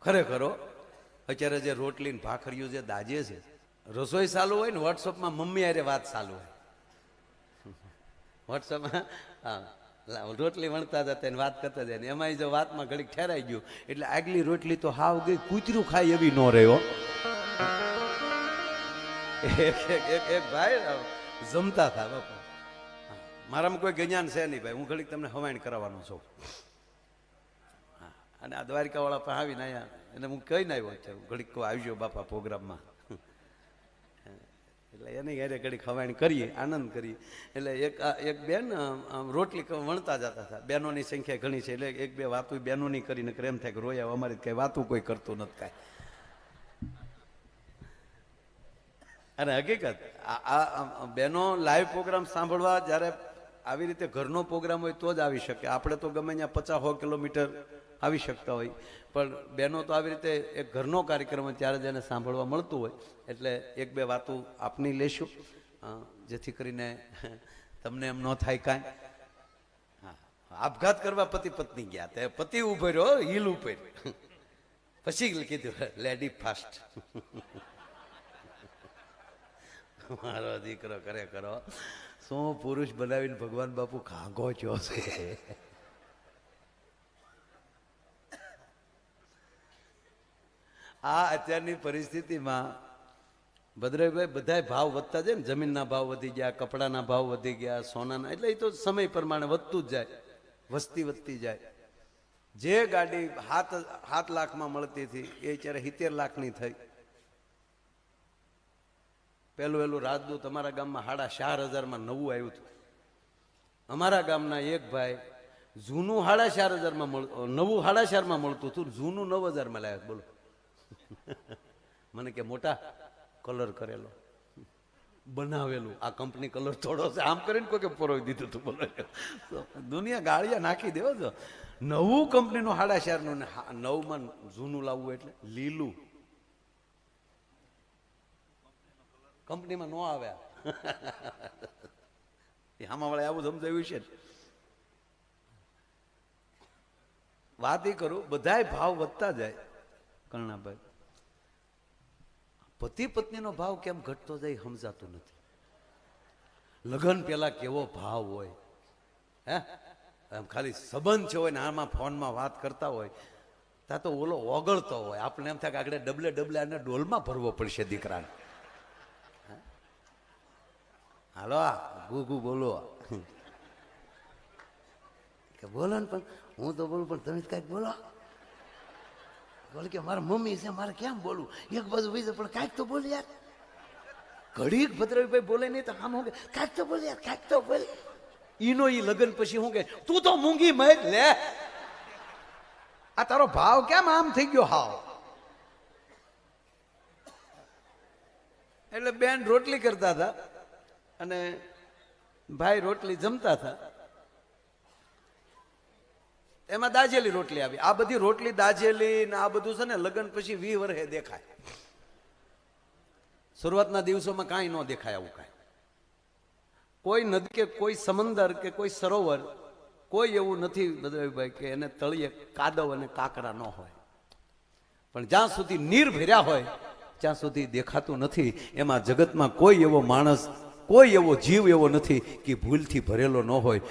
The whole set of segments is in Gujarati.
ખરેખરો અત્યારે જે રોટલી ને ભાખરીઓ જે દાજે છે, રસોઈ ચાલુ હોય ને વોટ્સઅપમાં મમ્મી હારે વાત ચાલુ હોય. વોટ્સઅપમાં હા રોટલી વણતા જતા એને વાત કરતા જાય ને એમાં જો વાતમાં ઘડીક ઠેરાઈ ગયું એટલે આગલી રોટલી તો હાવ ગઈ કૂતરું ખાય એવી ન રહ્યો. એક ભાઈ જમતા હતા બાપા, મારામાં કોઈ જ્ઞાન છે નહીં ભાઈ, હું ઘડીક તમને હવાઈણ કરાવવાનો છું. અને આ દ્વારિકા વાળા પણ આવીને અહીંયા એને હું કહીને આવ્યો છે ઘડીક આવજો બાપા પ્રોગ્રામમાં, એટલે એની ઘરે ઘડીક હવાઈણ કરીએ આનંદ કરીએ. એટલે એક બેન રોટલી વણતા જતા હતા, બહેનોની સંખ્યા ઘણી છે એટલે એક બે વાતું બહેનોની કરીને એમ થાય કે રોયા અમારી કઈ વાતું કોઈ કરતું નથી કાંઈ. અને હકીકત આ બહેનો લાઈવ પ્રોગ્રામ સાંભળવા જ્યારે આવી રીતે ઘરનો પ્રોગ્રામ હોય તો જ આવી શકે. આપણે તો ગમે ત્યાં 50-100 કિલોમીટર આવી શકતા હોય, પણ બહેનો તો આવી રીતે એક ઘરનો કાર્યક્રમ હોય ત્યારે જ એને સાંભળવા મળતું હોય. એટલે એક બે વાતો આપની લેશું જેથી કરીને તમને એમ ન થાય કાંઈ. હા, આપઘાત કરવા પતિ પત્ની ગયા, તે પતિ ઉભો રહ્યો હિલ ઉપર, પછી કીધું લેડી ફાસ્ટ. મારો દીકરો કરે કરો શું પુરુષ બનાવીને ભગવાન બાપુ ખાંગો છો છે. આ અત્યારની પરિસ્થિતિમાં ભદ્રભાઈ બધા ભાવ વધતા જાય ને, જમીનના ભાવ વધી ગયા, કપડાના ભાવ વધી ગયા, સોનાના, એટલે એ તો સમય પ્રમાણે વધતું જ જાય, વસ્તી વધતી જાય. જે ગાડી 7 લાખમાં મળતી હતી એ અત્યારે 70 લાખની થઈ. પહેલું રાજદૂત અમારા ગામમાં 4,500 નવું આવ્યું હતું. અમારા ગામના એક ભાઈ જૂનું 4,500 નવું 4,500 મળતું હતું, જૂનું 9,000 લાવ્યા. બોલો. મને કે મોટા કલર કરેલો બનાવેલું, આ કંપની કલર થોડો છે આમ કરીને કોઈ પરોવી દીધું હતું. બોલો, દુનિયા ગાળિયા નાખી દેવો છો. નવું કંપનીનું 4,500 ને 9માં જૂનું લાવવું એટલે લીલું કંપનીમાં ન આવ્યા. આમાં વળે આવું સમજાવ્યું છે. વાત એ કરું, બધાય ભાવ વધતા જાય. કર્ણાભાઈ, પતિ પત્નીનો ભાવ કેમ ઘટતો જાય સમજાતું નથી. લગ્ન પેલા કેવો ભાવ હોય, હે એમ ખાલી સંબંધ છે હોય ને આમાં ફોનમાં વાત કરતા હોય ત્યાં તો ઓલો ઓગળતો હોય, આપણે એમ થાય કે આગળ ડબલે આને ડોલમાં ભરવો પડશે દીકરાને. હાલો ગુ બોલો કે બોલો ને, પણ હું તો બોલું પણ તમે કઈક બોલો. બોલે કે મારા મમ્મી છે મારે કેમ બોલવું, એક બાજુ બીજું પણ કાંઈક તો બોલ યાર. ઘડીક ભદ્રભાઈ બોલે નહીં તો આમ હું કે કાંઈક તો બોલ યાર, કાંઈક તો બોલ. ઈનો ઈ લગન પછી હું કે તું તો મૂંગી મર લે, આ તારો ભાવ કેમ આમ થઈ ગયો હાવ. એટલે બેન રોટલી કરતા હતા અને ભાઈ રોટલી જમતા હતા. એમાં દાજેલી રોટલી આવી. આ બધી રોટલી દાજેલી ને આ બધું છે ને લગ્ન પછી 20 વર્ષે દેખાય. શરૂઆતના દિવસોમાં કાંઈ ન દેખાય આવું કાંઈ. કોઈ નદી કે કોઈ સમંદર કે કોઈ સરોવર કોઈ એવું નથી બદ્રભાઈ કે એને તળિયે કાદવ અને કાંકરા ન હોય, પણ જ્યાં સુધી નીર ભર્યા હોય ત્યાં સુધી દેખાતું નથી. એમાં જગતમાં કોઈ એવો માણસ, કોઈ એવો જીવ એવો નથી કે ભૂલથી ભરેલો ન હોય.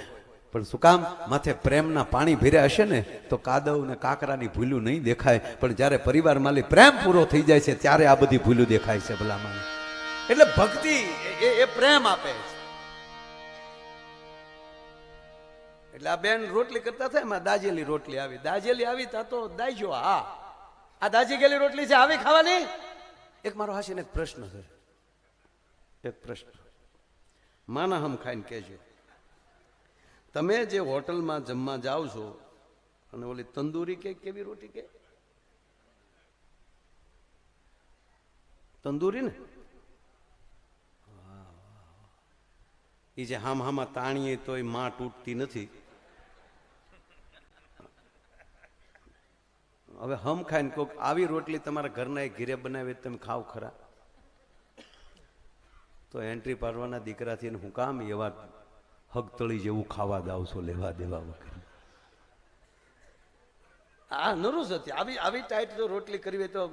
પણ શું કામ? માથે પ્રેમના પાણી ભર્યા હશે ને તો કાદવ ને કાંકરાની ભૂલું નહીં દેખાય, પણ જ્યારે પરિવાર માલી પ્રેમ પૂરો થઈ જાય છે ત્યારે આ બધી ભૂલું દેખાય છે ભલામાં. એટલે ભક્તિ એ પ્રેમ આપે છે. એટલે આ બેન રોટલી કરતા થાય એમાં દાજેલી રોટલી આવી. દાજેલી આવી તા તો દાઈજો આ દાજી ગયેલી રોટલી છે આવી ખાવાની. એક મારો હાસીને એક પ્રશ્ન છે, એક પ્રશ્ન માના હમ ખાઈને કહેજો. તમે જે હોટલમાં જમવા જાઓ છો અને ઓલી તંદૂરી કે કેવી રોટી કે તંદૂરી ને એ જે હામાં તાણીએ તોય માં તૂટતી નથી. હવે હમ ખાઈને કોક આવી રોટલી તમારા ઘરના ઘીરે બનાવી તમે ખાવ ખરા? તો એન્ટ્રી પાડવાના દીકરાથી હું કામ એવા હગતળી જેવું ખાવા દાવ છો લેવા દેવા વગર. આ નરું જ હતી. આવી આવી ટાઈટ જો રોટલી કરવી તો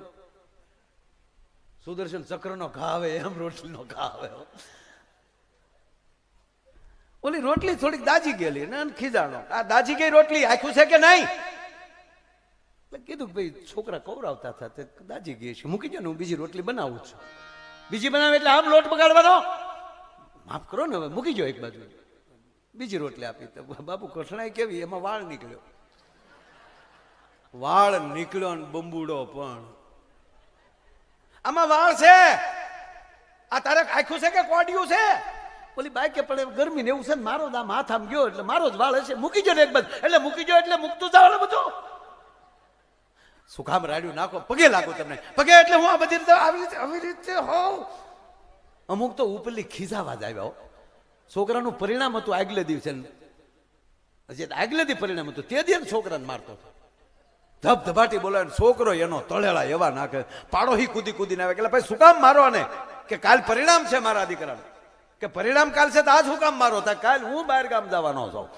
સુદર્શન ચક્રનો ઘા આવે એમ રોટલીનો ઘા આવે. ઓલી રોટલી થોડીક દાજી ગયેલી ને ખીજાણો, આ દાજી ગઈ રોટલી આખું છે કે નહીં? એટલે કીધું કે ભાઈ છોકરા કવરાવતા હતા તે દાજી ગઈ છે, મૂકી દો ને, હું બીજી રોટલી બનાવું છું. બીજી બનાવે એટલે આમ લોટ બગાડવાનો? માફ કરો ને, હવે મૂકી જો એક બાજુ. બીજી રોટલી આપી તો બાપુ કઠણાઈ કેવી, એમાં વાળ નીકળ્યો. વાળ નીકળ્યો ને બંબુડો પણ. આમાં વાળ છે, આ તારે આખું છે કે કોડિયું છે? ઓલી બાઈકે પડે ગરમી ને એવું છે ને, મારો દામ હાથ આમ ગયો એટલે મારો જ વાળ હશે, મૂકી જો ને એક બાજુ. એટલે મૂકી જો એટલે મૂકતું જવાનું બધું. શું કામ રાડ્યું નાખો, પગે લાગો તમને, પગે એટલે હું આ બધી રીતે આવી રીતે હોઉં. અમુક તો ઉપરલી ખીજાવા જ આવ્યા. છોકરાનું પરિણામ હતું આગલે દિવસે, આગલે દી પરિણામ હતું, તે દિવસે છોકરાને મારતો હતો. ધબધબાટી બોલાવે, છોકરો એનો તળેલા એવા નાખે, પાડોહી કૂદી કૂદીને આવે. એટલે ભાઈ શું કામ મારો ને? કે કાલ પરિણામ છે મારા દીકરાનું, કે પરિણામ કાલ છે તો આજ શું કામ મારો? થાય કાલ હું બહાર ગામ જવાનો છું.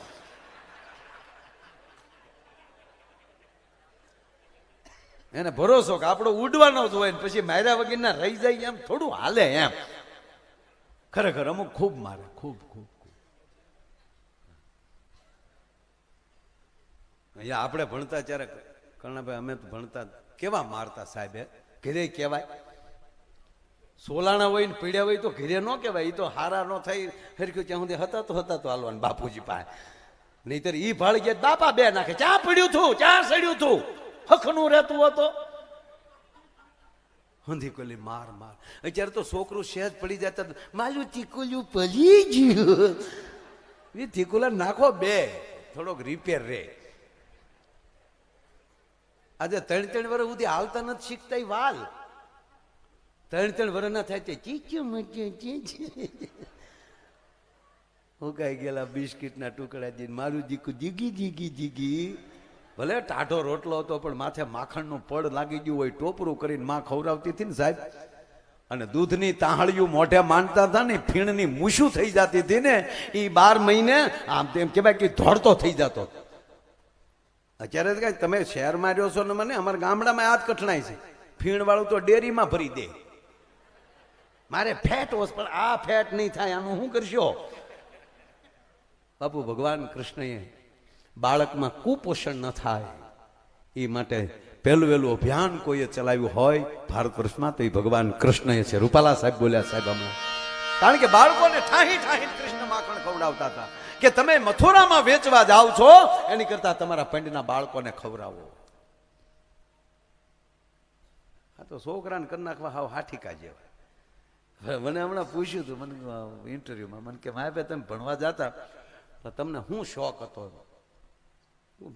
એને ભરોસો કે આપણો ઉડવાનો જ હોય ને પછી માર્યા વગરના રહી જાય એમ થોડું હાલે એમ. ખરેખર અમુક ખૂબ મારે, ખૂબ ખૂબ. અહીંયા આપણે ભણતા ત્યારે કર્ણાભાઈ અમે તો ભણતા કેવા મારતા સાહેબે, ઘરે કહેવાય. સોલાણા હોય ને પીડ્યા હોય તો ઘરે ન કહેવાય, એ તો હારા ન થઈ હરખ્યું ત્યાં સુધી હતા તો હાલવાનું બાપુજી પાસે. નહીતર ઈ ભાળી ગયા બાપા બે નાખે, ચા પડ્યું તું, ચા સડ્યું તું, હખનું રહેતું હતો. હંધી કોલી માર માર. અત્યારે તો છોકરું સહેજ પડી જતા, મારું તીકુલું પડી ગયું. એ તીકુલા નાખો બે, થોડોક રિપેર રે. આજે 3-3 વર્ષ સુધી હાલતા નથી શીખતા વાલ. 3-3 વર્ષ ના થાય તે ચીચું ઉકાઈ ગયેલા બિસ્કીટ ના ટુકડા દઈને મારું દીકું જીગી જીગી જીગી. ભલે ટાઢો રોટલો હતો પણ માથે માખણનું પડ લાગી ગયું હોય, ટોપરું કરીને માં ખવડાવતી હતી ને સાહેબ. અને દૂધની તાહળિયું મોઢે માંડતા હતા ને, ફીણની મૂછું થઈ જતી હતી ને, એ 12 મહિને આમ તેમ કહેવાય કે ધોળતો થઈ જતો. અત્યારે કઈ તમે શહેર માર્યો છો ને, મને અમારા ગામડામાં આ જ કઠણાઈ છે. ફીણ વાળું તો ડેરીમાં ભરી દે. મારે ફેટ હોશ પણ આ ફેટ નહીં થાય, આનું શું કરશો? બાપુ ભગવાન કૃષ્ણએ બાળકમાં કુપોષણ ન થાય એ માટે પહેલું વહેલું અભિયાન કોઈએ ચલાવ્યું હોય ભારત વર્ષમાં તો એ ભગવાન કૃષ્ણએ છે. રૂપાલા સાહેબ બોલ્યા સાહેબ હમણાં, કારણ કે બાળકોને ઠાહી ઠાહી કૃષ્ણ માખણ ખવડાવતા હતા કે તમે મથુરામાં વેચવા જાઓ છો એની કરતા તમારા પંડના બાળકોને ખવડાવો. આ તો છોકરાને કરી નાખવા હાવ હાઠીકા જેવા. મને હમણાં પૂછ્યું હતું, મને ઇન્ટરવ્યુમાં મને કે માય ભાઈ તમે ભણવા જતા તો તમને શું શોખ હતો?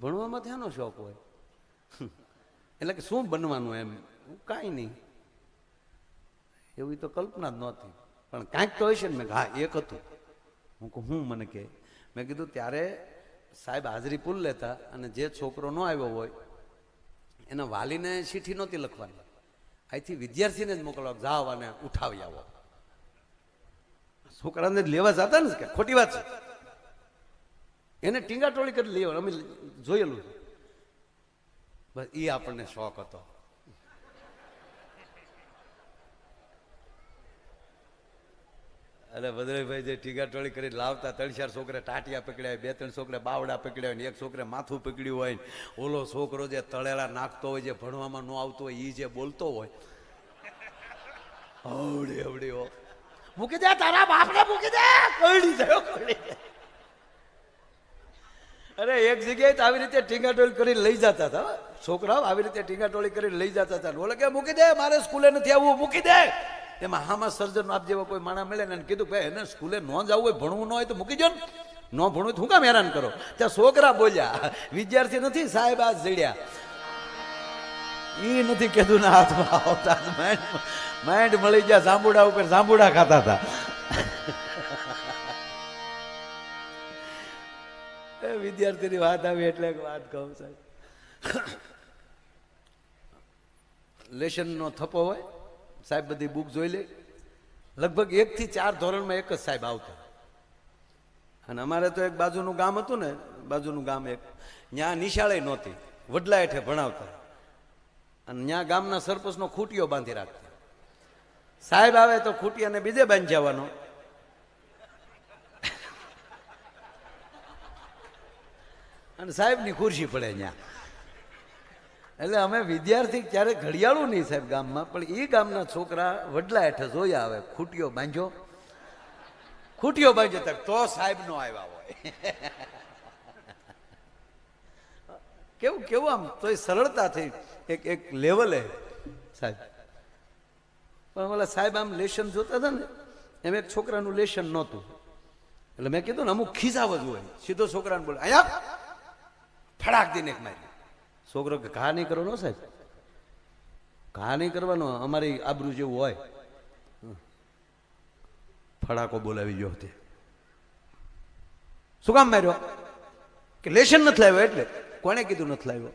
ભણવામાં ત્યાંનો શોખ હોય એટલે કે શું બનવાનું એમ? કાંઈ નહીં, એવી તો કલ્પના જ નહોતી, પણ કાંઈક તો હશે ને. મેં હા એક હતું. હું કહું હું? મને કે મેં કીધું ત્યારે સાહેબ હાજરી પુલ લેતા અને જે છોકરો ન આવ્યો હોય એના વાલીને ચીઠી નહોતી લખવાની, અહીંથી વિદ્યાર્થીને જ મોકલવા, જાઓ અને ઉઠાવી આવો. છોકરાને લેવા જતા ને, કે ખોટી વાત છે, એને ટીંગાટોળી કરી લેવા, અમે જોયેલું. બસ એ આપણને શોખ હતો. એટલે ભદ્રભાઈ જે ટીંગાટોળી કરી લાવતા, 3-4 છોકરા ટાટિયા પકડ્યા, 2-3 છોકરા બાવડા પકડ્યા હોય, એક છોકરે માથું પકડ્યું હોય, ઓલો છોકરો જે તળેલા નાખતો હોય, જે ભણવામાં ન આવતો હોય, એ જે બોલતો હોય, અવડી અવડી હો, મૂકી દે તારા બાપને, મૂકી દે, કઈ જાય કઈ. અરે એક જગ્યાએ તો આવી રીતે ટીંગાટોળી કરીને લઈ જતા હતા છોકરાઓ, આવી રીતે ટીંગાટોળી કરીને લઈ જતા હતા. બોલે કે મૂકી દે, મારે સ્કૂલે નથી આવવું, મૂકી દે. એમાં હામાં સર્જન આપ જેવા કોઈ માણસ મળે ને કીધું ભાઈ એને સ્કૂલે ન જવું હોય, ભણવું ન હોય તો મૂકી દો ને, ન ભણવું તો હું કામ હેરાન કરો? ત્યાં છોકરા બોલ્યા, વિદ્યાર્થી નથી સાહેબ આ જડ્યા. એ નથી કીધું ના હાથમાં આવતા, માઇન્ડ મળી ગયા, જાંબુડા ઉપર જાંબુડા ખાતા હતા. વિદ્યાર્થીની વાત આવી એટલે વાત કહું સાહેબ. લેશનનો થપ્પો હોય, સાહેબ બધી બુક જોઈ લે. લગભગ 1 થી 4 ધોરણમાં એક જ સાહેબ આવતા. અને અમારે તો એક બાજુનું ગામ હતું ને, બાજુનું ગામ એક, ત્યાં નિશાળે નહોતી, વડલા હેઠે ભણાવતા, અને ત્યાં ગામના સરપંચનો ખૂટીઓ બાંધી રાખતા. સાહેબ આવે તો ખૂટિયાને બીજે બાંધી જવાનો, અને સાહેબની ખુરશી પડે ત્યાં. એટલે અમે વિદ્યાર્થી ક્યારે ઘડિયાળું નહીં સાહેબ ગામમાં, પણ એ ગામના છોકરા વડલા હેઠે જોયા આવે ખૂટીઓ બાંધ્યો, ખૂટીઓ બાંધ્યો તક તો સાહેબ નો આવ્યા હોય. કેવું કેવું આમ તો સરળતાથી એક લેવલે સાહેબ. પણ ઓલા સાહેબ આમ લેશન જોતા હતા ને, એમ એક છોકરાનું લેશન નહોતું, એટલે મેં કીધું ને અમુક ખીજાવ જ હોય, સીધો છોકરાને બોલે અહીંયા ફડાક દઈને એક મારી. છોકરો કે ઘા નહીં કરવાનો સાહેબ, ઘા નહીં કરવાનો, અમારી આબરૂ જેવું હોય. ફડાકો બોલાવી ગયો તે. શું કામ માર્યો? કે લેશન નથી લાવ્યો. એટલે કોને કીધું નથી લાવ્યો?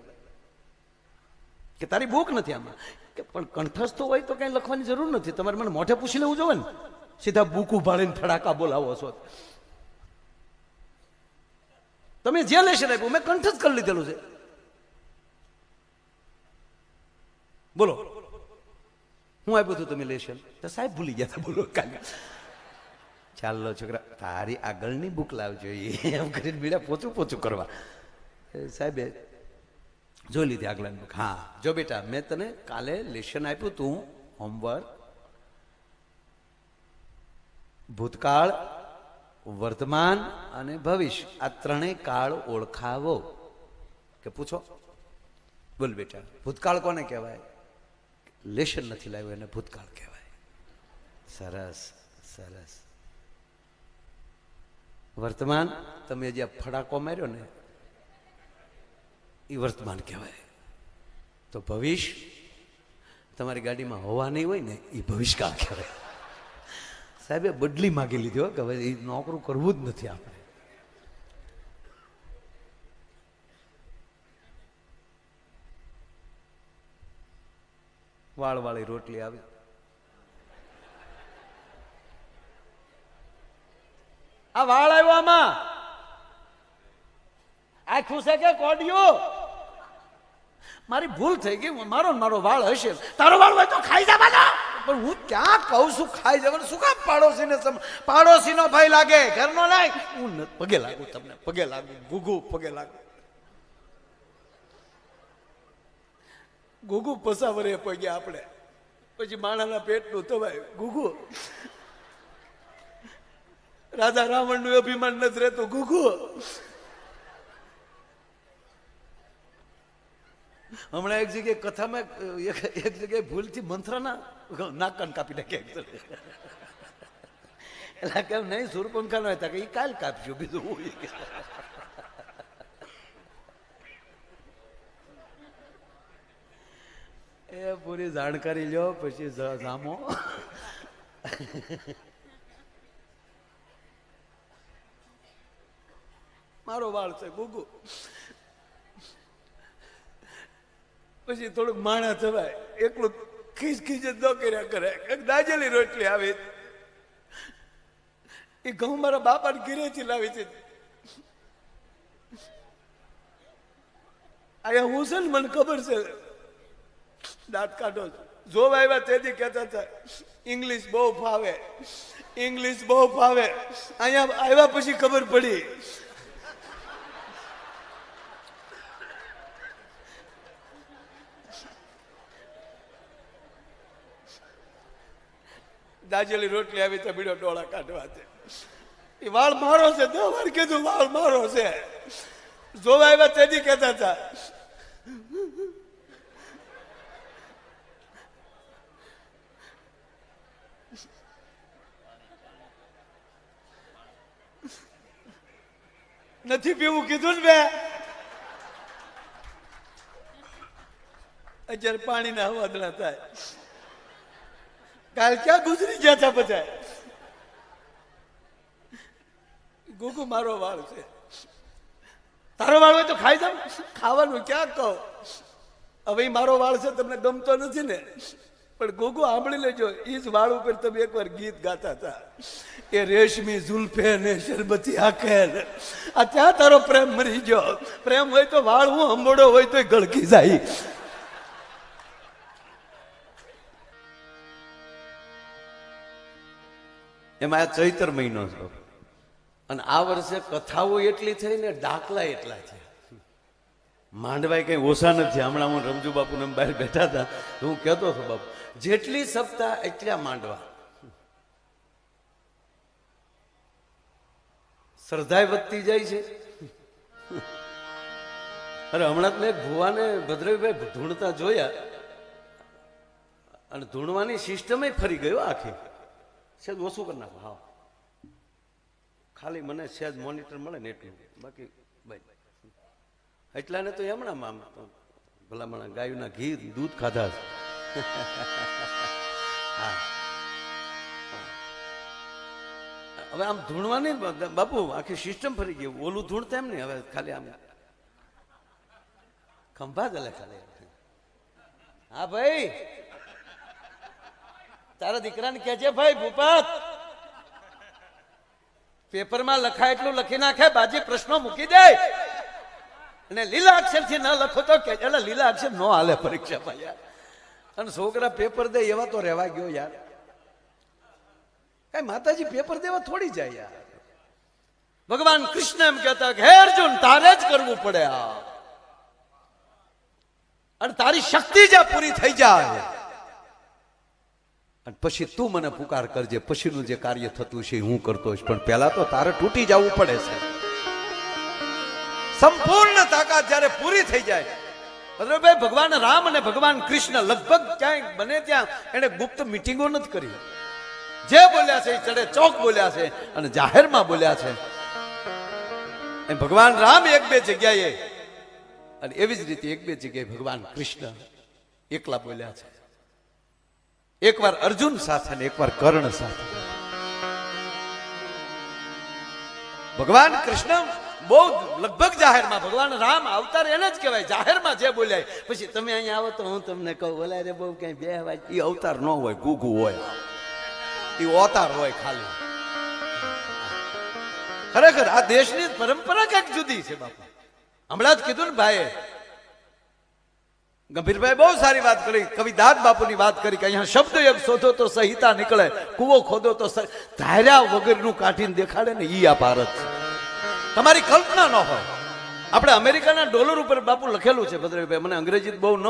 કે તારી બુક નથી આમાં. કે પણ કંઠસ્થ હોય તો કઈ લખવાની જરૂર નથી, તમારે મને મોઢે પૂછી લેવું જોવે ને. સીધા બુક ઉભાડીને ફડાકા બોલાવો છો તમે. જે લેશન આપ્યું મેં કંઠસ્થ કરી લીધેલું છે. બોલો હું આપ્યું હતું તમે લેશન? તો સાહેબ ભૂલી ગયા હતા. બોલો કાલે ચાલો છોકરા તારી આગળની બુક લાવજો એમ કરીને બીડા પોચું પોચું કરવા. સાહેબે જોઈ લીધી આગળની બુક. હા જો બેટા મેં તને કાલે લેશન આપ્યું તું હોમવર્ક, ભૂતકાળ, વર્તમાન અને ભવિષ્ય આ ત્રણેય કાળ ઓળખાવો. કે પૂછો? બોલ બેટા ભૂતકાળ કોને કહેવાય? લેશન નથી લાવ્યો એને ભૂતકાળ કહેવાય. સરસ સરસ. વર્તમાન તમે જે ફડાકો માર્યો ને એ વર્તમાન કહેવાય. તો ભવિષ્ય તમારી ગાડીમાં હવા નહીં હોય ને એ ભવિષ્યકાળ કહેવાય. સાહેબે બદલી માગી લીધી કે હવે એ નોકરું કરવું જ નથી આપણે. વાળવાળી રોટલી આવી. આ વાળ આવ્યો આમાં આખું છે કે કોડિયું? મારી ભૂલ થઈ ગઈ. મારો વાળ હશે. તારો વાળ હોય તો ખાઈ જવાનો. પણ હું ક્યાં કહું છું ખાઈ જવાનું? શું કામ પાડોશીને? પાડોશીનો ભાઈ લાગે, ઘરનો નહીં. હું પગે લાગુ તમને, પગે લાગુ. ગુગુ પગે લાગુ. ગુગુ પસાવરે પગ્યા આપણે. પછી માણાના પેટનું તવાય. ગુગુ રાજા રાવણનું અભિમાન નથી રહેતું. ગુગુ હમણાં એક જગ્યાએ કથામાં એક જગ્યાએ ભૂલથી મંત્રના નાકન કાપી નાખ્યા. એટલે કેમ નહીં સુરપંખા નો હતા કે એ કાલ કાપજો, બીજું હોય. એ પૂરી જાણકારી લ્યો પછી જામો. મારો વાળ છે ગુગુ. પછી થોડુંક માણા થવાય, એકલું ખીચ ખીચ જ ન કર્યા કરે. એક દાજેલી રોટલી આવી, એ ઘઉં મારા બાપાને ઘીરેથી લાવી છે. અહીંયા હું છે ને મને ખબર છે દાંત કાઢો. જોવા આવ્યા તેથી કહેતા હતા ઇંગ્લિશ બહુ ફાવે, ઇંગ્લિશ બહુ ફાવે. અહીંયા આવ્યા પછી ખબર પડી દાજેલી રોટલી આવી તો બીડો ડોળા કાઢવા છે. એ વાળ મારો છે. 10 વાર કીધું વાળ મારો છે. જોવા આવ્યા તેથી કહેતા હતા નથી પીવું કીધું ને મેં. અત્યારે પાણીના હવાદળા થાય. કાલ ક્યાં ગુજરી ગયા હતા બધા. ગુગુ મારો વાળ છે. તારો વાળ હોય તો ખાઈ જાવ. ખાવાનું ક્યાં કહો? હવે મારો વાળ છે તમને ગમતો નથી ને? પણ ગોગો સાંભળી લેજો, એ જ વાળ ઉપર તમે એકવાર ગીત ગાતા હતા કે રેશમી ઝુલ્ફે ને શરબતી આંખે, આ ત્યાં તારો પ્રેમ મરી ગયો. પ્રેમ હોય તો વાળ હું અંબોડો હોય તો ગળકી જાય. એમાં આ ચૈતર મહિનો છે અને આ વર્ષે કથાઓ એટલી થઈ ને દાખલા એટલા છે. માંડવાય કઈ ઓછા નથી. હમણાં હું રમજુ બાપુને બહાર બેઠા હતા તો હું કહેતો હતો, બાપુ જેટલી સપ્તાહ એટલા માંડવા. શ્રદ્ધા વધતી જાય છે. અરે હમણાં મેં ભુવાને ભદ્રભાઈ ધૂણતા જોયા અને ધૂણવાની સિસ્ટમ ફરી ગયો આખી. સહેજ ઓછું કરી નાખો. હા, ખાલી મને સહેજ મોનિટર મળે ને એટલું, બાકી ભાઈ એટલા ને તો એમણામાં ભલામણા ગાયના ઘી દૂધ ખાધા છે. હા, હવે આમ ધૂણવાની બાપુ આખી સિસ્ટમ ફરી ગયું. ઓલું ધૂણતા એમ નહીં, હવે ખાલી આમ ખંભા જ ખાલી. હા ભાઈ, તારા દીકરાને કહેજે ભાઈ ભૂપત, પેપરમાં લખાય એટલું લખી નાખે, બાજી પ્રશ્નો મૂકી દે અને લીલા અક્ષર થી ન લખો તો કે લીલા અક્ષર નો હાલે પરીક્ષામાં યાર. અને છોકરા પેપર દે એવા તો રહેવા ગયો યાર. કઈ માતાજી પેપર દેવા થોડી જાય યાર. ભગવાન કૃષ્ણ એમ કહેતા કે હે અર્જુન, તારે જ કરવું પડે આ, અને તારી શક્તિ જ્યાં પૂરી થઈ જાય અને પછી તું મને પુકાર કરજે, પછીનું જે કાર્ય થતું છે હું કરતો હોઈશ. પણ પહેલા તો તારે તૂટી જવું પડે છે. સંપૂર્ણ તાકાત જ્યારે પૂરી થઈ જાય. ભાઈ ભગવાન રામ અને ભગવાન કૃષ્ણ લગભગ ક્યાંય બને ત્યાં એને ગુપ્ત મિટિંગો નથી કરી. જે બોલ્યા છે એ ચડે ચોક બોલ્યા છે અને જાહેરમાં બોલ્યા છે. ભગવાન રામ એક બે જગ્યાએ અને એવી જ રીતે એક બે જગ્યાએ ભગવાન કૃષ્ણ એકલા બોલ્યા છે. એકવાર અર્જુન સાથે ને એકવાર કર્ણ સાથે. ભગવાન કૃષ્ણ બહુ લગભગ જાહેરમાં, ભગવાન રામ અવતાર એને જ કહેવાય, જાહેરમાં જે બોલ્યા. પછી તમે અહીંયા આવો તો હું તમને કહું, બોલાય રે બહુ કઈ બે વાત, એ અવતાર ન હોય, ગુગુ હોય, એ અવતાર હોય ખાલી. ખરેખર આ દેશની પરંપરા કઈક જુદી છે બાપા. હમણાં જ કીધું ને ભાઈ ગંભીરભાઈ, બહુ સારી વાત કરી. કવિ દાદ બાપુની વાત કરી કે અહીંયા શબ્દ એક શોધો તો સંહિતા નીકળે, કૂવો ખોદો તો ધાર્યા વગરનું કાઢીને દેખાડે ને, ઈ આ ભારત છે. તમારી કલ્પના ન હોય. આપણે અમેરિકાના ડોલર ઉપર બાપુ લખેલું છે ભદ્રભાઈ, મને અંગ્રેજી બહુ ન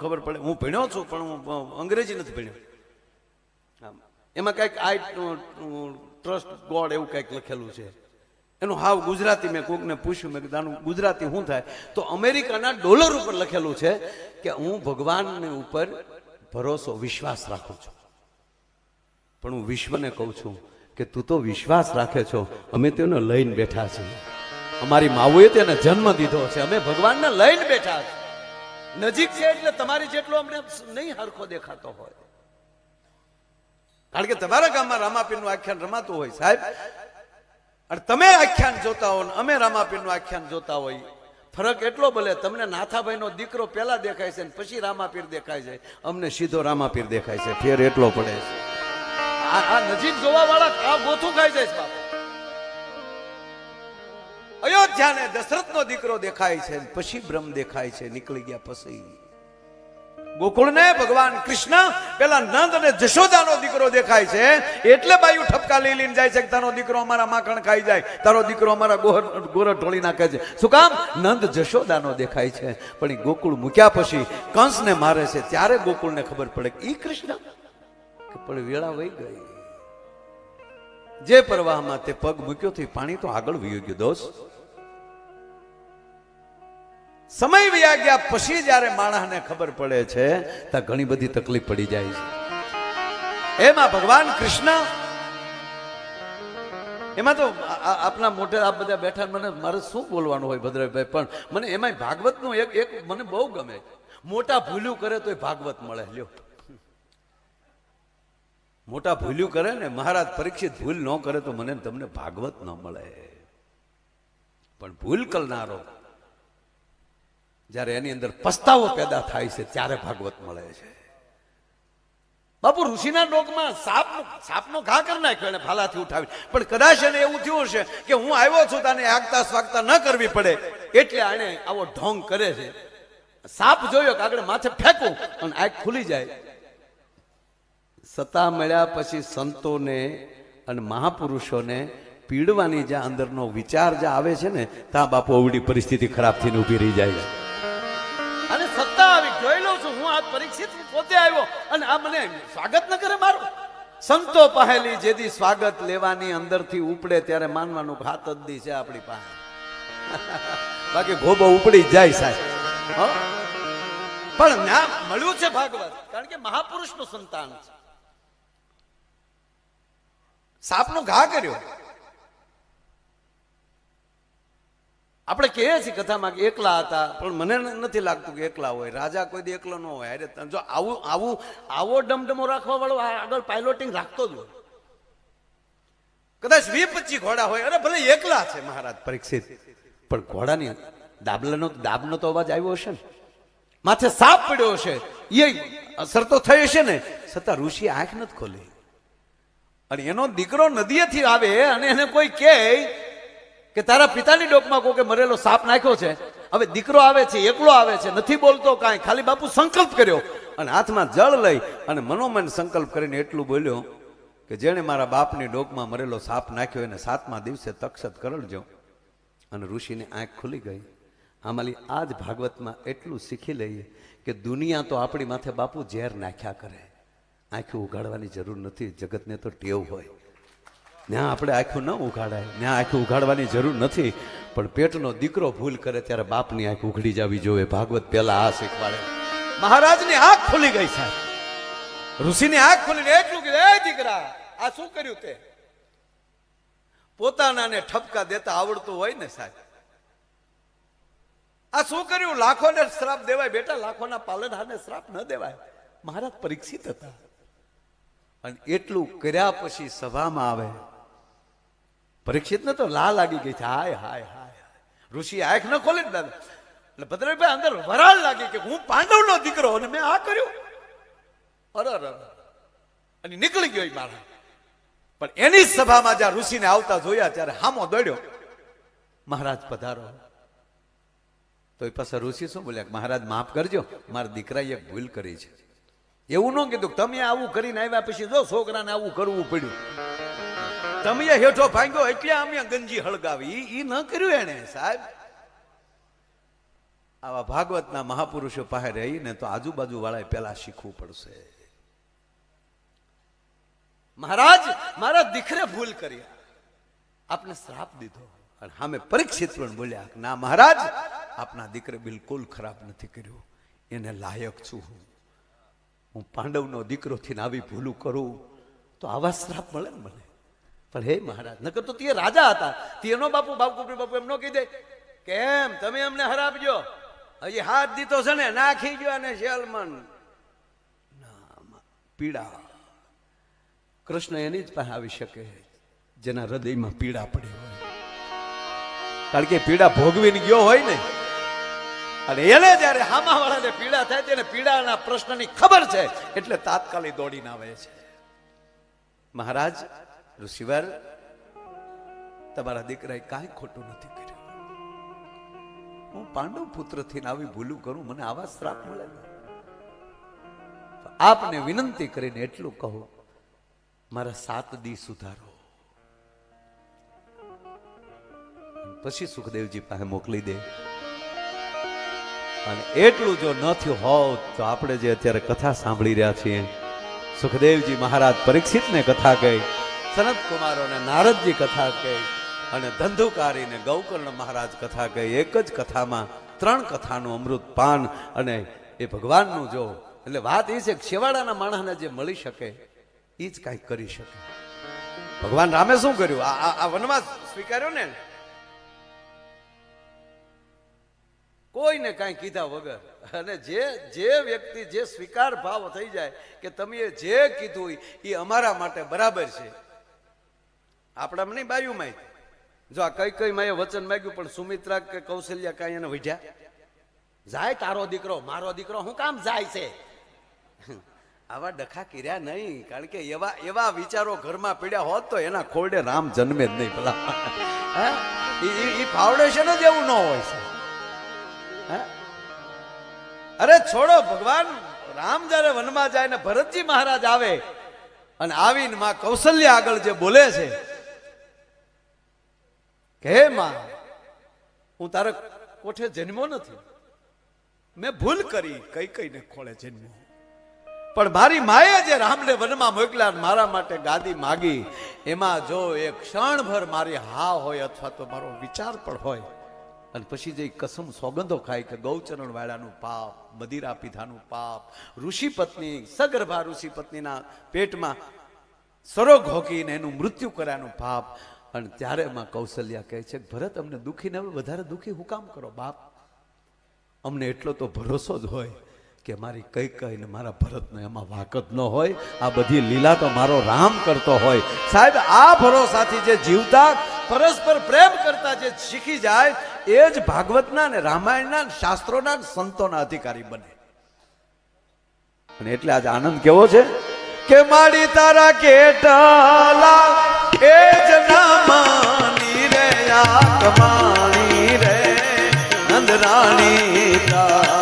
ખબર પડે, હું ભણ્યો છું પણ હું અંગ્રેજી નથી ભણ્યો. એમાં કઈક આઈ ટ્રસ્ટ ગોડ એવું કઈક લખેલું છે. એનું હાવ ગુજરાતી મેં કોકને પૂછ્યું, મેં કીધું ગુજરાતી શું થાય? તો અમેરિકાના ડોલર ઉપર લખેલું છે કે હું ભગવાનની ઉપર ભરોસો વિશ્વાસ રાખું છું, પણ હું વિશ્વને કહું છું કે તું તો વિશ્વાસ રાખે છો, અમે તેને લઈને બેઠા છીએ. અમારી માવુએ તેને જન્મ દીધો છે, અમે ભગવાનને લઈને બેઠા છીએ. નજીક છે એટલે તમારી જેટલો અમને નહીં હરખો દેખાતો હોય. કારણ કે તમારા ગામમાં રામાપીરનું આખ્યાન રમાતું હોય સાહેબ, અને તમે આખ્યાન જોતા હો, અમે રામાપીરનું આખ્યાન જોતા હોય. ફરક એટલો ભલે તમને નાથાભાઈનો દીકરો પેલા દેખાય છે પછી રામાપીર દેખાય છે, અમને સીધો રામાપીર દેખાય છે. ફેર એટલો પડે છે. આ નજીક જોવા વાળા આ ગોથું ખાઈ જાય છે બાપા. અયોધ્યાને દશરથનો દીકરો દેખાય છે, પછી બ્રહ્મ દેખાય છે. નીકળી ગયા પછી ગોકુળને ભગવાન કૃષ્ણ પેલા નંદ અને જશોદાનો દીકરો દેખાય છે. એટલે બાયુ ઠપકા લઈને જાય છે કે તારો દીકરો અમારા માખણ ખાઈ જાય, તારો દીકરો અમારા ગોર ઢોળી નાખે છે. શું કામ? નંદ જશોદાનો દેખાય છે. પણ એ ગોકુળ મૂક્યા પછી કંસને મારે છે ત્યારે ગોકુળને ખબર પડે કે ઈ કૃષ્ણ. પણ વેળા વહી ગઈ. જે પ્રવાહમાં તે પગ મૂક્યો તો પાણી તો આગળ વહી ગયું દોસ્ત. સમય વયા ગયા પછી જયારે માણસને ખબર પડે છે ત્યાં ઘણી બધી તકલીફ પડી જાય છે. એમાં ભગવાન કૃષ્ણ, એમાં તો આપના મોટે આપ બધા બેઠા, મને મારે શું બોલવાનું હોય ભદ્રભાઈ, પણ મને એમાં ભાગવતનું એક મને બહુ ગમે. મોટા ભૂલ્યું કરે તો ભાગવત મળે. લ્યો, મોટા ભૂલ્યું કરે ને, મહારાજ પરીક્ષિત ભૂલ ન કરે તો મને તમને ભાગવત ન મળે. પણ ભૂલ કરનારો જ્યારે એની અંદર પસ્તાવો પેદા થાય છે ત્યારે ભાગવત મળે છે. બાપુ ઋષિના ડોકમાં સાપનો ઘા કરી નાખ્યો એને ભાલાથી ઉઠાવી, પણ કદાચ એને એવું થયું હશે કે હું આવ્યો છું તને આગતા સ્વાગતા ન કરવી પડે એટલે આને આવો ઢોંગ કરે છે. સાપ જોયો કે આગળ માથે ફેંકું અને આંખ ખુલી જાય. સત્તા મળ્યા પછી સંતોને અને મહાપુરુષોને પીડવાની જ્યાં અંદરનો વિચાર જ્યાં આવે છે ને ત્યાં બાપુ અવડી પરિસ્થિતિ ખરાબ થઈને ઊભી રહી જાય. અને સત્તા આવી જોઈ લઉં છું હું, આ પરીક્ષિત પોતે આવ્યો અને આ મને સ્વાગત ન કરે મારું. સંતો પહેલી જેથી સ્વાગત લેવાની અંદરથી ઉપડે ત્યારે માનવાનું હાથ જ દી છે આપણી પાસે, બાકી ગોબો ઉપડી જાય સાહેબ. પણ ના મળ્યું છે ભાગવત, કારણ કે મહાપુરુષનું સંતાન છે. સાપનો ઘા કર્યો. આપણે કહીએ છીએ કથામાં કે એકલા હતા, પણ મને નથી લાગતું કે એકલા હોય. રાજા કોઈ દી એકલો ન હોય. અરે જો આવો ડમડમો રાખવા વાળો આગળ પાયલોટિંગ રાખતો જ હોય. કદાચ 20-25 ઘોડા હોય, અરે ભલે એકલા છે મહારાજ પરીક્ષિત, પણ ઘોડાની દાબનો તો અવાજ આવ્યો હશે ને, માથે સાપ પડ્યો હશે, એ અસર તો થઈ હશે ને. છતાં ઋષિ આંખ નથી ખોલી. અને એનો દીકરો નદીએથી આવે અને એને કોઈ કહે કે તારા પિતાની ડોકમાં કોઈ મરેલો સાપ નાખ્યો છે. હવે દીકરો આવે છે, એકલો આવે છે, નથી બોલતો કાંઈ, ખાલી બાપુ સંકલ્પ કર્યો અને હાથમાં જળ લઈ અને મનોમન સંકલ્પ કરીને એટલું બોલ્યો કે જેણે મારા બાપની ડોકમાં મરેલો સાપ નાખ્યો એને 7મા દિવસે તક્ષત કરડજો. અને ઋષિની આંખ ખુલી ગઈ. આમાંલી આ જ ભાગવતમાં એટલું શીખી લઈએ કે દુનિયા તો આપણી માથે બાપુ ઝેર નાખ્યા કરે, આંખું ઉઘાડવાની જરૂર નથી. જગતને તો ટેવ હોય, ત્યાં આપણે આંખું ન ઉઘાડાય, ત્યાં આંખું ઉઘાડવાની જરૂર નથી. પણ પેટનો દીકરો ભૂલ કરે ત્યારે બાપની આંખ ઉઘડી જવી જોઈએ. ભાગવત પહેલા આ શીખવાડે. મહારાજની આંખ ખુલી ગઈ સાહેબ, ઋષિની આંખ ખુલીને એટલું કીધું, એ દીકરા આ શું કર્યું તે? પોતાનાને ઠપકા દેતા આવડતું હોય ને સાહેબ, આ શું કર્યું? લાખોને શ્રાપ દેવાય બેટા, લાખોના પાલનહારને શ્રાપ ન દેવાય. મહારાજ પરીક્ષિત હતા. અને એટલું કર્યા પછી સભામાં આવે પરીક્ષિતને તો લાગી ગઈ છે. હાય હાય હાય. ઋષિ આંખ ન ખોલી દાદા એટલે ભદ્રભાઈ અંદર વરાળ લાગી કે હું પાંડવનો દીકરો અને મેં આ કર્યું. અરે અને નીકળી ગયો મારા. પણ એની સભામાં જ્યાં ઋષિને આવતા જોયા ત્યારે હામો દોડ્યો, મહારાજ પધારો. તો એ પાસે ઋષિ શું બોલ્યા, મહારાજ માફ કરજો, મારા દીકરાએ એક ભૂલ કરી છે. એવું ન કીધું તમે આવું કરીને આવ્યા પછી જો છોકરાને આવું કરવું પડ્યું, તમે હેઠો ભાંગ્યો એટલે અમે ગંજી હળગાવી, એ ન કર્યું એને સાહેબ. આવા ભાગવતના મહાપુરુષો પાસે રહીને તો આજુબાજુ વાળાએ પેલા શીખવું પડશે. મહારાજ મારા દીકરે ભૂલ કરી, આપને શ્રાપ દીધો. અને સામે પરીક્ષિત પણ બોલ્યા ના મહારાજ, આપના દીકરે બિલકુલ ખરાબ નથી કર્યું, એને લાયક છું. હું પાંડવનો દીકરો થઈને આવી ભૂલું કરું તો આવા શ્રાપ મળે ને મને. પણ હે મહારાજ, નકર તો તે રાજા હતા, તેનો બાપુ બાપુ એમ ન કહી દે કેમ તમે અમને હરાવજો, હજી હાથ દીધો છે ને નાખી ગયો અને શેલમન પીડા. કૃષ્ણ એની જ પાસે આવી શકે જેના હૃદયમાં પીડા પડી હોય, કારણ કે પીડા ભોગવીને ગયો હોય ને. અને એને જયારે હામા વાળાને પીડા થાય તેને પીડાના પ્રશ્નની ખબર છે એટલે તાત્કાલિક દોડીને આવે છે. મહારાજ ઋષિવર, તમારા દીકરાએ કાંઈ ખોટું નથી કર્યું. હું પાંડવ પુત્ર થઈને આવી ભૂલું કરું, મને આવા શ્રાપ મળે. આપને વિનંતી કરીને એટલું કહું, મારા 7 દી સુધારો, પછી સુખદેવજી પાસે મોકલી દે. અને એટલું જો ન થયું હોત તો આપણે જે અત્યારે કથા સાંભળી રહ્યા છીએ, સુખદેવજી મહારાજ પરીક્ષિતને કથા કહી, સનત કુમારોને નારદજી કથા કહી, અને ધંધુકારીને ગૌકર્ણ મહારાજ કથા કહી. એક જ કથામાં 3 કથાનું અમૃત પાન. અને એ ભગવાનનું જો એટલે વાત એ છે કે છેવાડાના માણસને જે મળી શકે એ જ કાંઈક કરી શકે. ભગવાન રામે શું કર્યું? આ વનવાસ સ્વીકાર્યો ને, કોઈને કાંઈ કીધા વગર. અને જે વ્યક્તિ જે સ્વીકાર ભાવ થઈ જાય કે તમે જે કીધું એ અમારા માટે બરાબર છે. આપણા નહીં બાયુમાં જો આ કઈ માએ વચન માંગ્યું પણ સુમિત્રા કે કૌશલ્યા કાંઈ એને વઢ્યા જાય. તારો દીકરો મારો દીકરો હું કામ જાય છે? આવા ડખા કર્યા નહીં, કારણ કે એવા એવા વિચારો ઘરમાં પીડ્યા હોત તો એના ખોરડે રામ જન્મે જ નહીં ભલા. એ ફાઉન્ડેશન જ એવું ન હોય છે. અરે છોડો, ભગવાન રામ જયારે વનમાં જાય ને ભરતજી મહારાજ આવે અને આવીને માં કૌશલ્યા આગળ જે બોલે છે કે હે માં, હું તારા કોઠે જન્મો નથી, મેં ભૂલ કરી, કઈ કઈને ખોળે જન્મ્યો, પણ મારી માએ જે રામને વનમાં મોકલ્યા મારા માટે ગાદી માગી, એમાં જો એક ક્ષણભર મારી હા હોય અથવા તો મારો વિચાર પણ હોય, અને પછી જે કસમ સોગંદો ખાય કે ગૌચરણ વાળાનું પાપ, મદિરા પીધાનું પાપ, ઋષિ પત્ની સગર્ભા ઋષિ પત્નીના પેટમાં સરો ઘોકીને એનું મૃત્યુ કર્યાનું પાપ, અને ત્યારે માં કૌશલ્યા કહે છે ભરત, અમને દુખીને હવે વધારે દુખી હું કામ કરો બાપ, અમને એટલો તો ભરોસો જ હોય કે મારી કઈ કઈને મારા ભરતનો એમાં વાક જ ન હોય, આ બધી લીલા તો મારો રામ કરતો હોય. સાહેબ, આ ભરોસાથી જે જીવતા પરસ્પર પ્રેમ કરતા જે શીખી જાય એ જ ભાગવતના ને રામાયણના શાસ્ત્રોના સંતોના અધિકારી બને. અને એટલે આજે આનંદ કેવો છે કે માડી તારા કેટલા એ જ નામાની રે આકમાણી રે નંદરાણી તારા.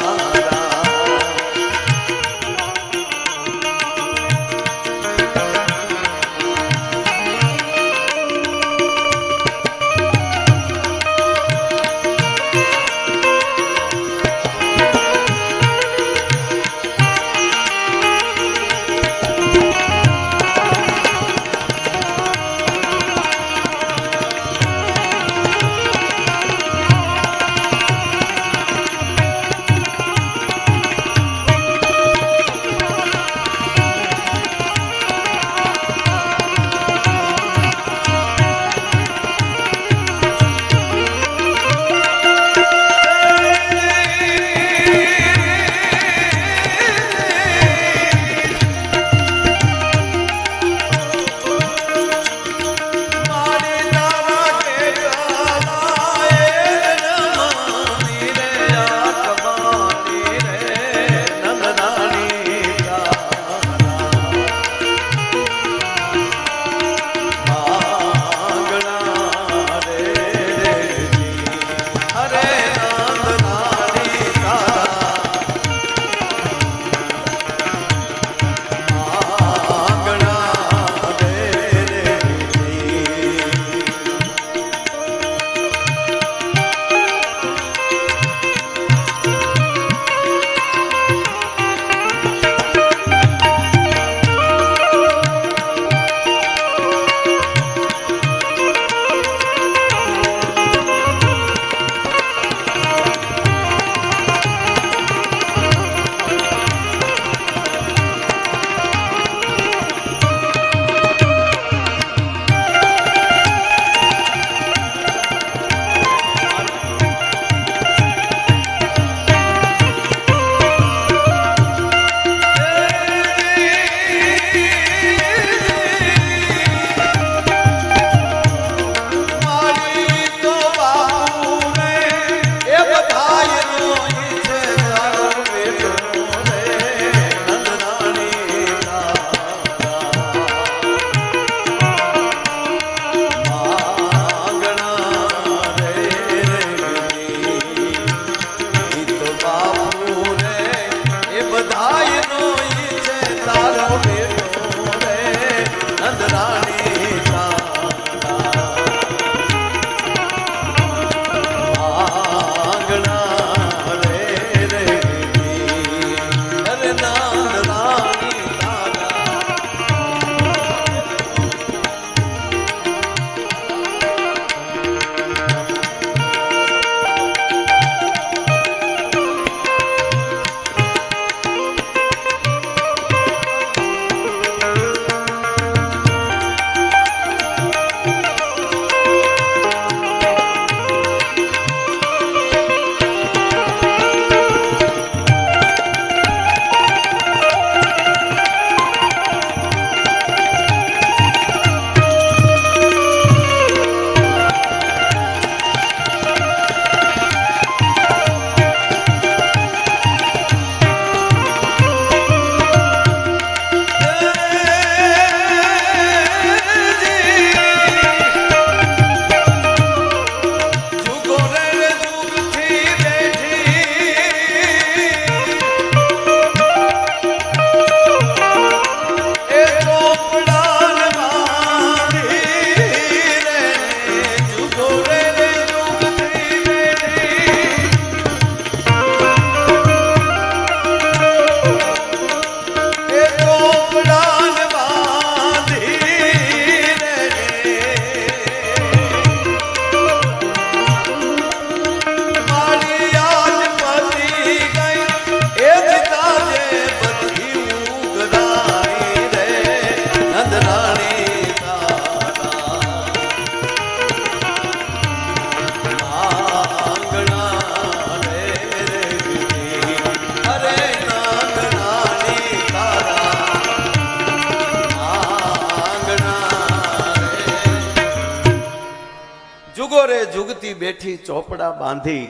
જુગતી બેઠી ચોપડા બાંધી,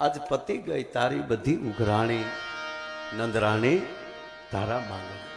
આજ પતી ગઈ તારી બધી ઉઘરાણી, નંદરાણી તારા માંગણી.